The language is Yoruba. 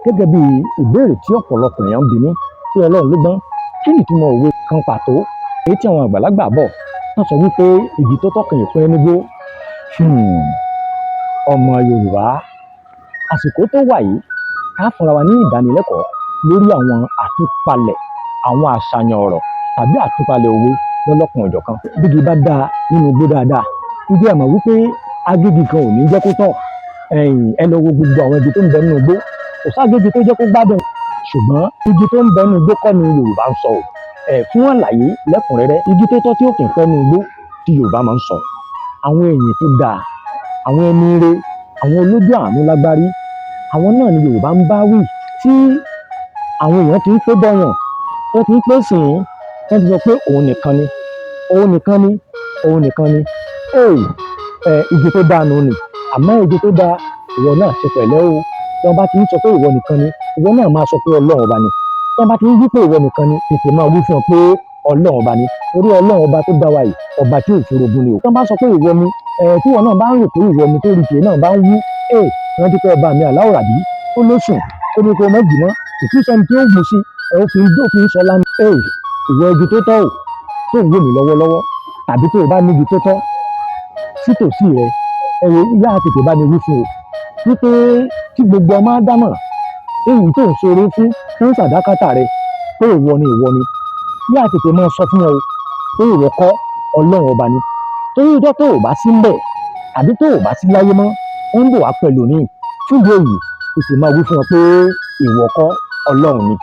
gẹ́gẹ́ bí ìbéèrè tí ọ̀pọ̀lọpọ̀ èèyàn ń bi mí pé Ọlọ́run ló gbọ́n, kí ni ìtumọ̀ òwe kan pàtó èyí tí àwọn àgbàlagbà bọ̀ wọ́n sọ wípé igi tó tọ́ kàn pẹ́ nígbó. Ọmọ Yorùbá, àsìkò tó wà yìí ká fúnra wa ní ìdánilẹ́kọ̀ọ́ lórí àwọn àtúpalẹ̀ àwọn àṣàyàn ọ̀rọ̀ tàbí àtúpalẹ̀ òwe lọ́lọ́kan òjọ̀kan. Bígi bá dáa nínú igbó dáadáa, ibi àmọ́ wípé agégi kan ò ní jẹ́ kó tọ̀. Ẹ lọ wo gbogbo àwọn igi tó ń bẹ nínú igbó, kò ságégi tó jẹ́ kó gbádùn, ṣùgbọ́n igi tó ń bẹ nínú igbó kọ́ ni Yorùbá ń sọ. Fún àlàyé lẹ́kùnrẹ́rẹ́, igi tó tọ́ tí ó kì í pẹ́ nínú igbó tí Yorùbá máa ń sọ. Àwọn èèyàn tó dáa, àwọn ẹni ire, àwọn olójú àánú lágbárí, àwọn náà ni Yorùbá ń bá wí tí àwọn èèyàn ti ń pé bọ́yàn, wọ́n ti ń pé sìn ín, wọ́n ti sọ pé òun nìkan ni, òun nìkan ni, òun nìkan ni. Igi tó dáa nù ni, àmọ́ igi tó dáa ìwọ náà ṣe pẹ̀lẹ́ o. Tí wọ́n bá ti ń sọ pé ìwọ nìkan ni, ìwọ náà máa sọ pé Ọlọ́run ọba ni. Tí wọ́n bá ti ń wí pé ìwọ nìkan ni, tètè máa wí fún ọ pé Ọlọ́run ọba ni. Torí Ọlọ́run ọba tó dá wa yìí, ọba tí ò ṣorogún ni o. Tí wọ́n bá sọ pé ìwọ ni, tí ìwọ náà bá ń rò pé ìwọ ni tó rí tiẹ̀ náà bá ń wí, wọ́n ti pẹ́ ọba mi Aláwùrábí ó lóṣùn, ó ní kó má jì mọ́, ìtú sẹ́ni tí ó gùn sí, ó fi ń sọlá ní. Ìwọ igi tó tọ́ ò tó ń wò mí lọ́wọ́lọ́wọ́, tàbí tó o bá níbi tó tọ́ sítòsí rẹ, yá tètè bá mi wí fún o wípé tí gbogbo ọmọ Ádámọ̀ èyí tó ń ṣeré fún ń sàdákátà rẹ pé ìwọ ni, yá tètè máa sọ fún ọ pé ìwọ kọ́, Ọlọ́run ọba ni. Torí ìjọ tó o bá sí ńbẹ̀ tàbí tó o bá sí láyé mọ́, ó ń bọ̀ wá pẹ̀lú ní fún ìwé yìí, tètè máa wí fún ọ pé ìwọ kọ́, Ọlọ́run ni.